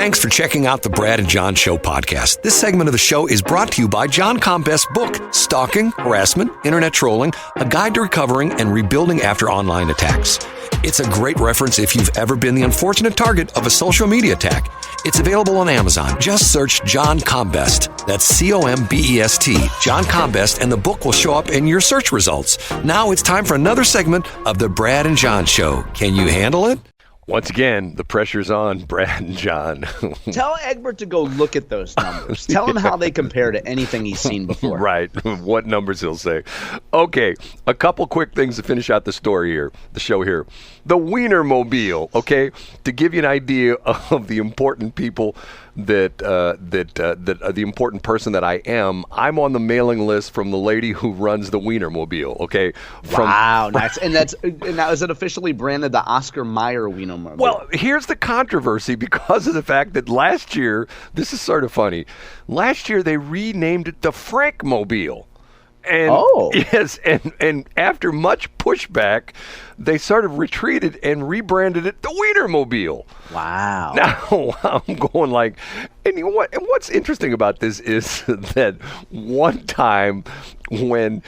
Thanks for checking out the Brad and John Show podcast. This segment of the show is brought to you by John Combest's book, Stalking, Harassment, Internet Trolling, A Guide to Recovering and Rebuilding After Online Attacks. It's a great reference if you've ever been the unfortunate target of a social media attack. It's available on Amazon. Just search John Combest. That's C-O-M-B-E-S-T, John Combest, and the book will show up in your search results. Now it's time for another segment of the Brad and John Show. Can you handle it? Once again, the pressure's on Brad and John. Tell Egbert to go look at those numbers. Tell him how they compare to anything he's seen before. Right. What numbers he'll say. Okay. A couple quick things to finish out the show here. The Weiner Mobile, okay? To give you an idea of the important people the important person that I am, I'm on the mailing list from the lady who runs the Weiner Mobile, okay? Wow, nice. And now is it officially branded the Oscar Mayer Weiner Mobile? Well, here's the controversy because of the fact that last year, this is sort of funny, last year they renamed it the Frank Mobile. And yes, and after much pushback, they sort of retreated and rebranded it the Weiner Mobile. Wow. Now I'm going like, and you know what? And what's interesting about this is that one time when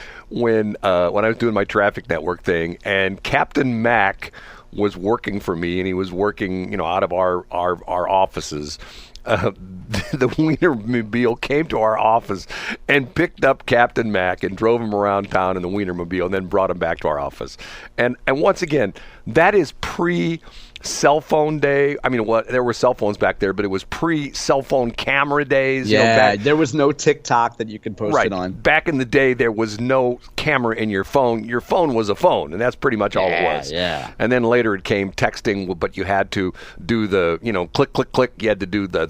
I was doing my traffic network thing, and Captain Mac was working for me, and he was working, out of our offices. The Weiner Mobile came to our office and picked up Captain Mac and drove him around town in the Weiner Mobile and then brought him back to our office. And once again, that is pre-cell phone day. I mean, there were cell phones back there, but it was pre-cell phone camera days. Yeah, there was no TikTok that you could post it on. Back in the day, there was no camera in your phone. Your phone was a phone, and that's pretty much all it was. Yeah. And then later it came texting, but you had to do the, click, click, click. You had to do the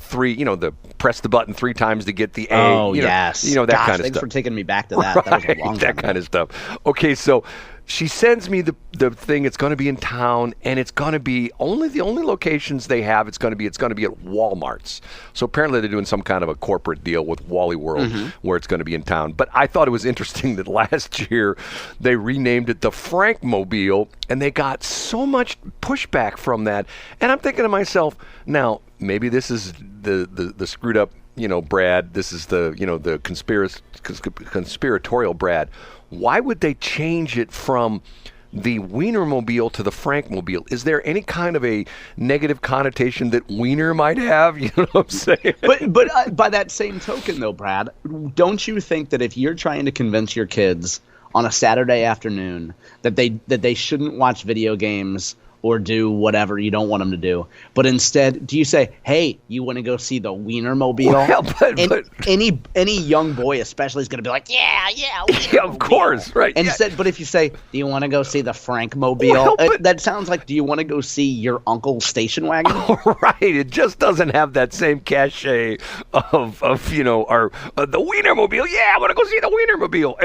press the button 3 times to get the A. Oh, yes. That kind of stuff. Thanks for taking me back to that. Right, that was a long time that kind of stuff. Okay, so she sends me the thing. It's going to be in town, and it's going to be the only locations they have. It's going to be at Walmart's. So apparently they're doing some kind of a corporate deal with Wally World where it's going to be in town. But I thought it was interesting that last year they renamed it the Frank Mobile, and they got so much pushback from that. And I'm thinking to myself, now maybe this is the screwed up, Brad. This is the conspiratorial Brad. Why would they change it from the Weiner Mobile to the Frank Mobile? Is there any kind of a negative connotation that Weiner might have? You know what I'm saying? But by that same token, though, Brad, don't you think that if you're trying to convince your kids on a Saturday afternoon that they shouldn't watch video games or do whatever you don't want them to do, but instead, do you say, "Hey, you want to go see the Weiner Mobile?" Well, but any young boy, especially, is going to be like, "Yeah, yeah, of course, right." And instead, but if you say, "Do you want to go see the Frank Mobile?" That sounds like, "Do you want to go see your uncle's station wagon?" Right. It just doesn't have that same cachet of the Weiner Mobile. Yeah, I want to go see the Weiner Mobile.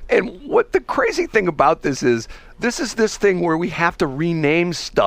And what the crazy thing about this is this thing where we have to rename stuff.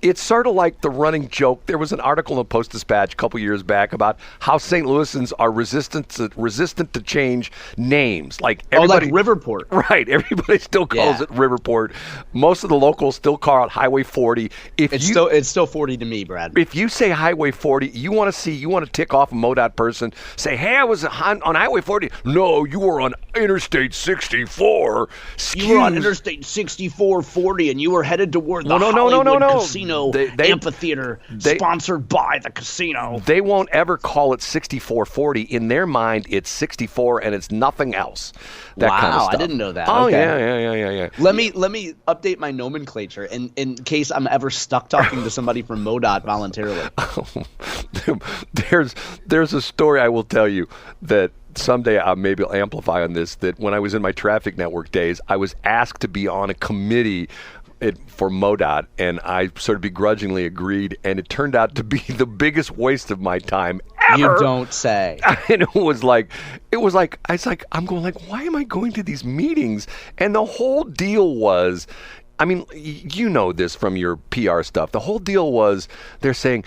It's sort of like the running joke. There was an article in the Post-Dispatch a couple years back about how St. Louisans are resistant to change names. Like everybody, like Riverport. Right. Everybody still calls it Riverport. Most of the locals still call it Highway 40. It's still 40 to me, Brad. If you say Highway 40, you want to tick off a MoDOT person. Say, "Hey, I was on Highway 40." No, you were on Interstate 64. You were on Interstate 6440, and you were headed toward the Hollywood Casino Amphitheater, sponsored by the casino. They won't ever call it 6440. In their mind, it's 64, and it's nothing else. That kind of stuff. I didn't know that. Oh, okay. Yeah. Let me update my nomenclature in case I'm ever stuck talking to somebody from MoDOT voluntarily. There's a story I will tell you that someday maybe I'll amplify on this, that when I was in my traffic network days, I was asked to be on a committee for MoDOT, and I sort of begrudgingly agreed, and it turned out to be the biggest waste of my time ever. You don't say. And I'm going like, why am I going to these meetings? And the whole deal was, I mean, you know this from your PR stuff. The whole deal was they're saying,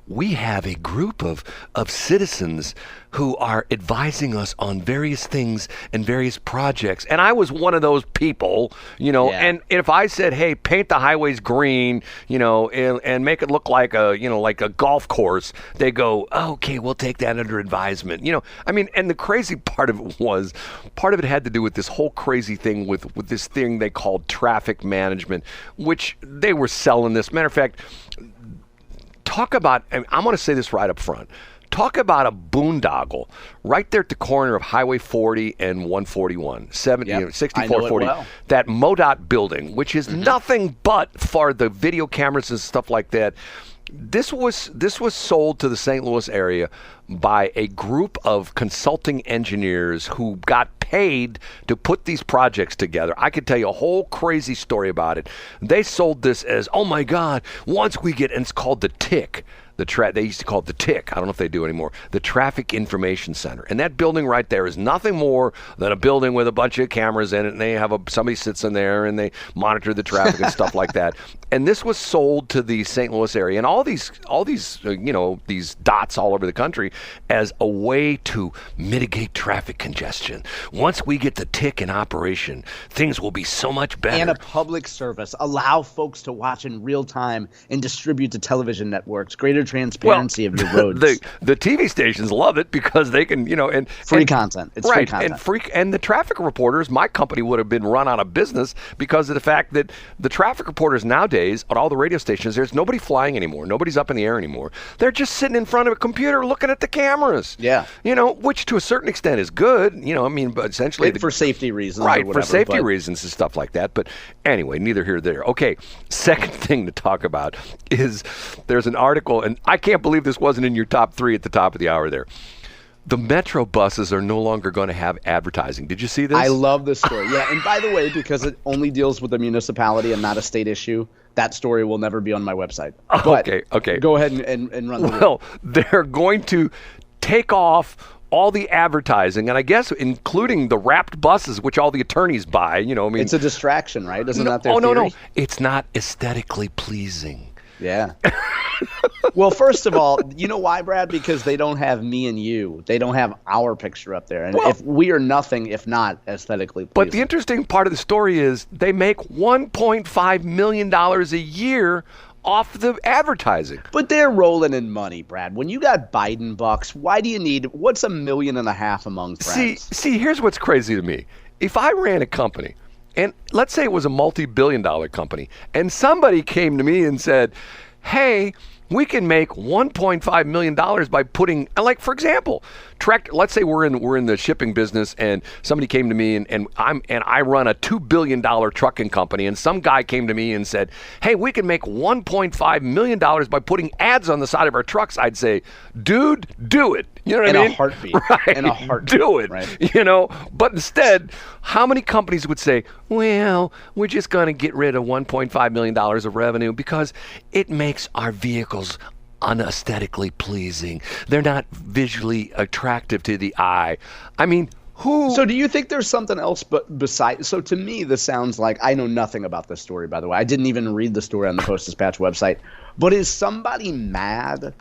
we have a group of citizens who are advising us on various things and various projects. And I was one of those people, and if I said, hey, paint the highways green, and make it look like a golf course, they go, oh, okay, we'll take that under advisement. And the crazy part of it had to do with this whole crazy thing with this thing they called traffic management, which they were selling this. Matter of fact, talk about, and I'm going to say this right up front, talk about a boondoggle right there at the corner of Highway 40 and 141, 6440, that MoDOT building, which is nothing but for the video cameras and stuff like that. This was sold to the St. Louis area by a group of consulting engineers who got paid to put these projects together. I could tell you a whole crazy story about it. They sold this as, oh my God, once we get, and it's called the TIC. They used to call it the TIC. I don't know if they do anymore. The Traffic Information Center. And that building right there is nothing more than a building with a bunch of cameras in it, and they have somebody sits in there and they monitor the traffic and stuff like that. And this was sold to the St. Louis area and all these these dots all over the country as a way to mitigate traffic congestion. Once we get the TIC in operation, things will be so much better. And a public service. Allow folks to watch in real time and distribute to television networks. Greater transparency of your roads. The TV stations love it because they can, and free content. It's right, free content. And the traffic reporters, my company would have been run out of business because of the fact that the traffic reporters nowadays at all the radio stations, there's nobody flying anymore. Nobody's up in the air anymore. They're just sitting in front of a computer looking at the cameras. Yeah. Which to a certain extent is good. But essentially for safety reasons. Right, or whatever, for safety reasons and stuff like that. But anyway, neither here nor there. Okay, second thing to talk about is there's an article, and I can't believe this wasn't in your top 3 at the top of the hour there. The Metro buses are no longer going to have advertising. Did you see this? I love this story. Yeah, and by the way, because it only deals with a municipality and not a state issue, that story will never be on my website. But okay. Go ahead and run the room. Well, they're going to take off all the advertising, and I guess including the wrapped buses, which all the attorneys buy. It's a distraction, right? Isn't that their theory? No. It's not aesthetically pleasing. Yeah. Well, first of all, you know why, Brad? Because they don't have me and you. They don't have our picture up there. And if we are nothing if not aesthetically pleasing. But the interesting part of the story is they make $1.5 million a year off the advertising. But they're rolling in money, Brad. When you got Biden bucks, why do you need – what's $1.5 million among friends? See, here's what's crazy to me. If I ran a company – and let's say it was a multi-billion-dollar company, and somebody came to me and said, hey, we can make $1.5 million by putting, like, for example, let's say we're in the shipping business, and somebody came to me and I run a $2 billion trucking company, and some guy came to me and said, hey, we can make $1.5 million by putting ads on the side of our trucks. I'd say, dude, do it. You know what I mean? In a heartbeat. Right. In a heartbeat. Do it. Right. But instead, how many companies would say, well, we're just going to get rid of $1.5 million of revenue because it makes our vehicles unaesthetically pleasing. They're not visually attractive to the eye. I mean, who? So do you think there's something else besides? So to me, this sounds like, I know nothing about this story, by the way. I didn't even read the story on the Post-Dispatch website. But is somebody mad?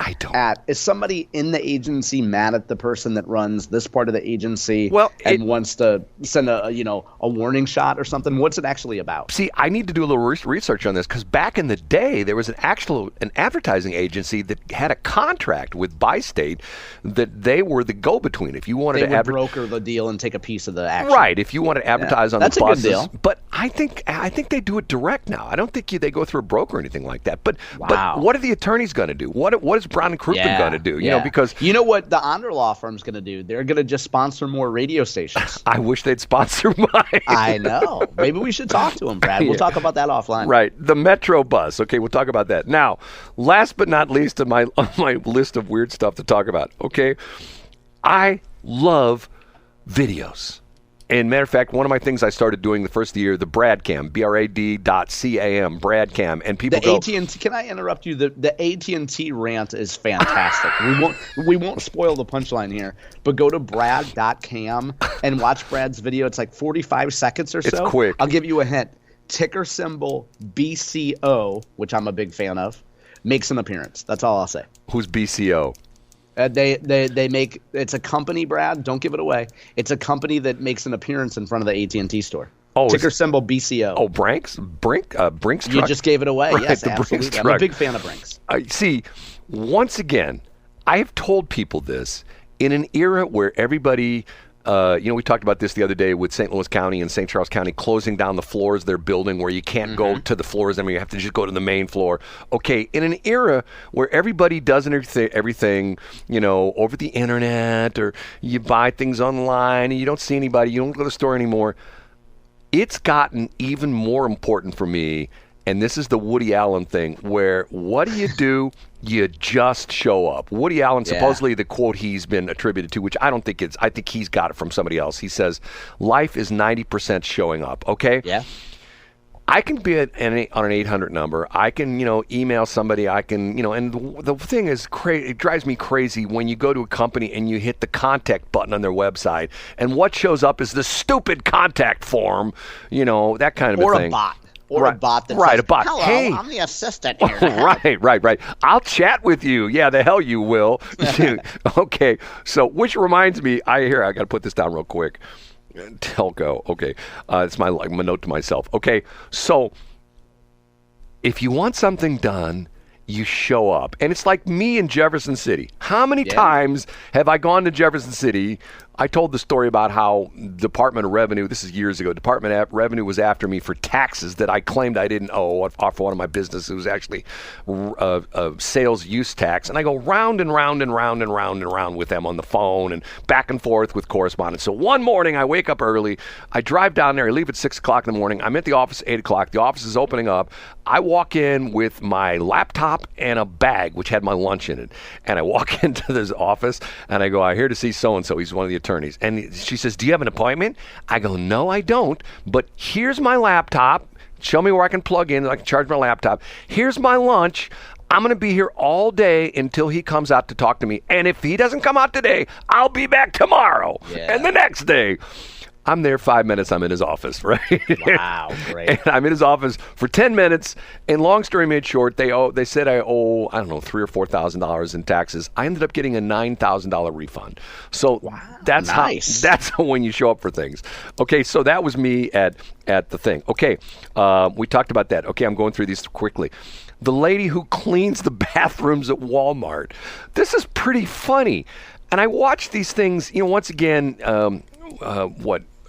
Is somebody in the agency mad at the person that runs this part of the agency wants to send a warning shot or something? What's it actually about? See, I need to do a little research on this because back in the day, there was an advertising agency that had a contract with Bi-State that they were the go-between. If you wanted to broker the deal and take a piece of the action. Right. If you want to advertise on the buses. That's a good deal. But I think they do it direct now. I don't think they go through a broker or anything like that. But wow. What are the attorneys going to do? What is Brown and Crouppen going to do? Because you know what the Onder Law firm's going to do? They're going to just sponsor more radio stations. I wish they'd sponsor mine. I know. Maybe we should talk to them, Brad. We'll talk about that offline. Right. The Metro bus. Okay, we'll talk about that. Now, last but not least on my list of weird stuff to talk about. Okay, I love videos. And matter of fact, one of my things I started doing the first year, the BradCam, BRAD.CAM, BradCam, and people go. AT&T. Can I interrupt you? The AT&T rant is fantastic. we won't spoil the punchline here, but go to brad.cam and watch Brad's video. It's like 45 seconds or so. It's quick. I'll give you a hint. ticker symbol BCO, which I'm a big fan of, makes an appearance. That's all I'll say. Who's BCO? They make, it's a company, Brad. Don't give it away. It's a company that makes an appearance in front of the AT&T store. Oh, ticker symbol BCO. Oh, Brink's truck. You just gave it away. Right, Yes, the Brinks absolutely. I'm truck. a big fan of Brinks. See, once again, I have told people this in an era where everybody, we talked about this the other day with St. Louis County and St. Charles County closing down the floors they're building where you can't go to the floors anymore. You have to just go to the main floor. Okay, in an era where everybody does everything, over the internet, or you buy things online and you don't see anybody, you don't go to the store anymore, it's gotten even more important for me. And this is the Woody Allen thing, where what do? You just show up. Woody Allen, supposedly the quote he's been attributed to, which I don't think I think he's got it from somebody else. He says, life is 90% showing up, okay? Yeah. I can be on an 800 number. I can, email somebody. I can, and the thing is, it drives me crazy when you go to a company and you hit the contact button on their website, and what shows up is the stupid contact form, that kind of a thing. Or a bot. Or a bot that says, a bot. hello, hey. I'm the assistant here. Right. I'll chat with you. Yeah, the hell you will. Okay, so which reminds me, I got to put this down real quick. Telco. Okay, it's my note to myself. Okay, so if you want something done, you show up. And it's like me in Jefferson City. How many times have I gone to Jefferson City? I told the story about how Department of Revenue, this is years ago, Department of Revenue was after me for taxes that I claimed I didn't owe for one of my businesses. It was actually a sales use tax. And I go round and round and round and round and round with them on the phone and back and forth with correspondence. So one morning I wake up early. I drive down there. I leave at 6 o'clock in the morning. I'm at the office at 8 o'clock. The office is opening up. I walk in with my laptop and a bag, which had my lunch in it. And I walk into this office and I go, I'm here to see so-and-so. He's one of the attorneys. And she says, do you have an appointment? I go, no, I don't. But here's my laptop. Show me where I can plug in. I can charge my laptop. Here's my lunch. I'm going to be here all day until he comes out to talk to me. And if he doesn't come out today, I'll be back tomorrow and the next day. I'm there 5 minutes. I'm in his office, right? Wow, great. And I'm in his office for 10 minutes. And long story made short, they said I owe, I don't know, $3,000 or $4,000 in taxes. I ended up getting a $9,000 refund. So that's nice. How when you show up for things. Okay, so that was me at the thing. Okay, we talked about that. Okay, I'm going through these quickly. The lady who cleans the bathrooms at Walmart. This is pretty funny. And I watch these things, once again,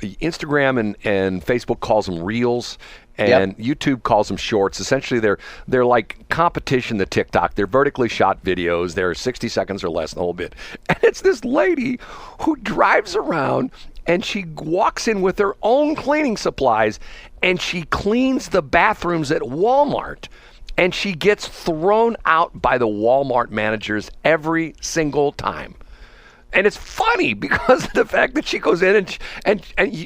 Instagram and Facebook calls them reels, and YouTube calls them shorts. Essentially, they're like competition to TikTok. They're vertically shot videos. They're 60 seconds or less, the whole bit. And it's this lady who drives around and she walks in with her own cleaning supplies and she cleans the bathrooms at Walmart. And she gets thrown out by the Walmart managers every single time. And it's funny because of the fact that she goes in and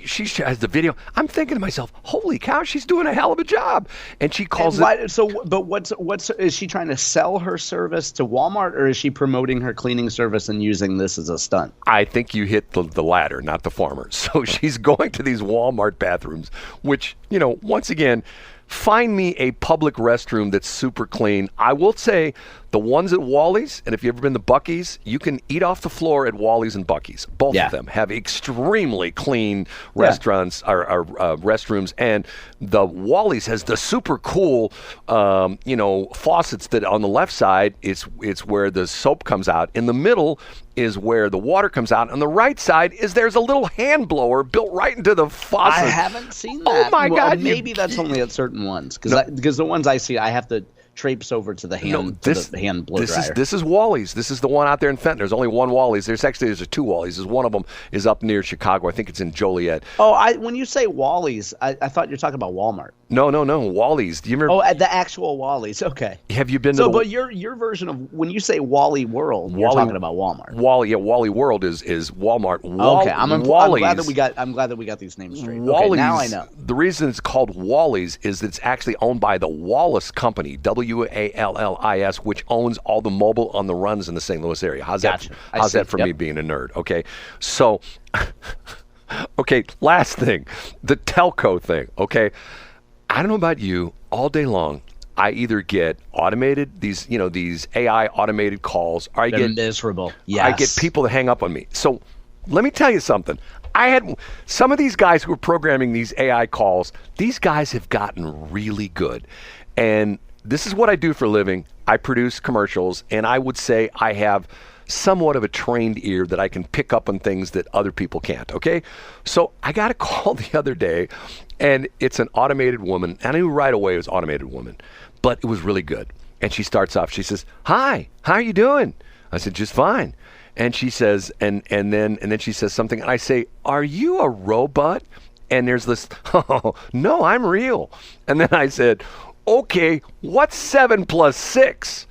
she has the video. I'm thinking to myself, holy cow, she's doing a hell of a job. And she calls it. So, but what's is she trying to sell her service to Walmart, or is she promoting her cleaning service and using this as a stunt? I think you hit the latter, not the former. So she's going to these Walmart bathrooms, which, once again, find me a public restroom that's super clean. I will say the ones at Wally's, and if you've ever been to Buc-ee's, you can eat off the floor at Wally's and Buc-ee's. Both of them have extremely clean restaurants or restrooms, and the Wally's has the super cool, faucets that on the left side it's where the soap comes out. In the middle is where the water comes out. On the right side there's a little hand blower built right into the faucet. I haven't seen that. Oh my God! Maybe that's only at certain ones because the ones I see, I have to traipse over to the hand the hand blow dryer. This is Wally's. This is the one out there in Fenton. There's only one Wally's. There's two Wally's. One of them is up near Chicago. I think it's in Joliet. Oh, when you say Wally's, I thought you're talking about Walmart. No. Wally's. Do you remember? Oh, at the actual Wally's. Okay. Have you been to? But your version of when you say Wally World, you're talking about Walmart. Wally World is Walmart. Okay, I'm glad that we got these names straight. Wally's, okay, now I know. The reason it's called Wally's is it's actually owned by the Wallace Company, Wallis, which owns all the mobile on the runs in the St. Louis area. How's that for me being a nerd? Okay, so okay, last thing, the telco thing. Okay. I don't know about you, all day long, I either get these AI automated calls, or They're miserable. Yes. I get people to hang up on me. So let me tell you something. I had some of these guys who were programming these AI calls. These guys have gotten really good. And this is what I do for a living. I produce commercials, and I would say I have somewhat of a trained ear that I can pick up on things that other people can't, okay? So I got a call the other day, and it's an automated woman. And I knew right away it was an automated woman, but it was really good. And she starts off, she says, "Hi, how are you doing?" I said, "Just fine." And she says, and then she says something, and I say, "Are you a robot?" And there's this, "Oh, no, I'm real." And then I said, "Okay, what's 7 plus 6?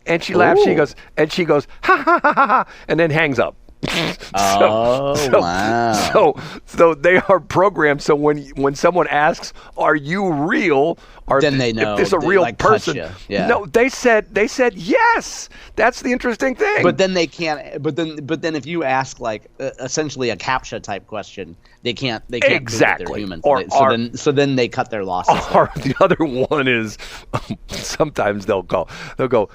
And she laughs. She goes, "Ha ha ha ha ha," and then hangs up. Wow. So they are programmed. So when someone asks, "Are you real?" or then they know if this is a real person. Yeah. No, they said yes. That's the interesting thing. But then they can't. But then if you ask like essentially a CAPTCHA type question, they can't. Exactly. Prove that they're human. So then they cut their losses. Or the other one is sometimes they'll go,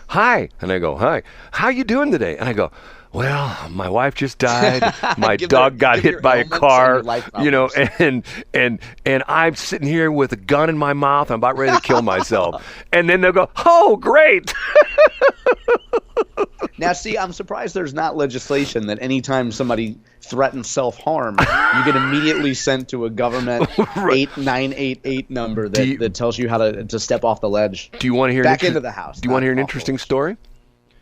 "Hi," and I go, "Hi, how you doing today?" And I go, "Well, my wife just died. My dog got hit by a car, and I'm sitting here with a gun in my mouth. I'm about ready to kill myself." And then they'll go, "Oh, great." Now, see, I'm surprised there's not legislation that anytime somebody threatens self-harm, you get immediately sent to a government 8988 number that tells you how to step off the ledge. Do you want to hear back into the house? Do you want to hear an interesting story?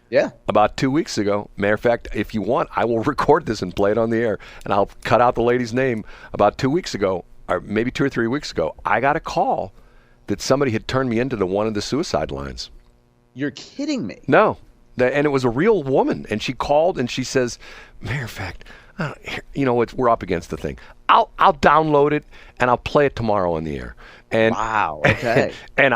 Yeah. About 2 weeks ago, matter of fact, if you want, I will record this and play it on the air, and I'll cut out the lady's name. About 2 weeks ago, or maybe 2 or 3 weeks ago, I got a call that somebody had turned me into one of the suicide lines. You're kidding me. No. And it was a real woman, and she called and she says, "Matter of fact, we're up against the thing. I'll download it and I'll play it tomorrow on the air." And wow, okay. And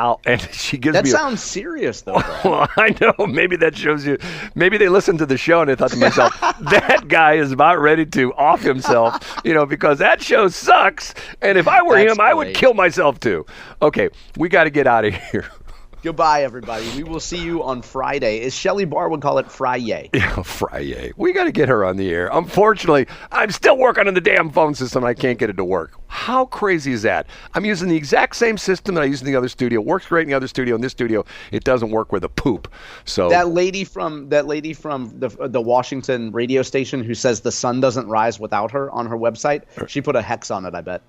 she gives that me. That sounds serious, though. Well, I know. Maybe that shows you. Maybe they listened to the show and they thought to myself, "That guy is about ready to off himself," because that show sucks. And if I were him, I would kill myself too. Okay, we got to get out of here. Goodbye, everybody. We will see you on Friday. As Shelley Barr would call it, Friday. Yeah, Friday. We got to get her on the air. Unfortunately, I'm still working on the damn phone system and I can't get it to work. How crazy is that? I'm using the exact same system that I use in the other studio. It works great in the other studio. In this studio, it doesn't work with a poop. So that lady from the Washington radio station who says the sun doesn't rise without her on her website, she put a hex on it, I bet.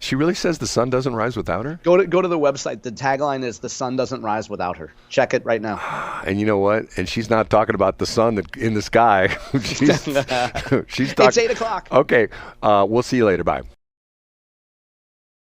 She really says the sun doesn't rise without her? Go to the website. The tagline is "The sun doesn't rise without her." Check it right now. And you know what? And she's not talking about the sun in the sky. she's talking. It's 8:00. Okay. We'll see you later. Bye.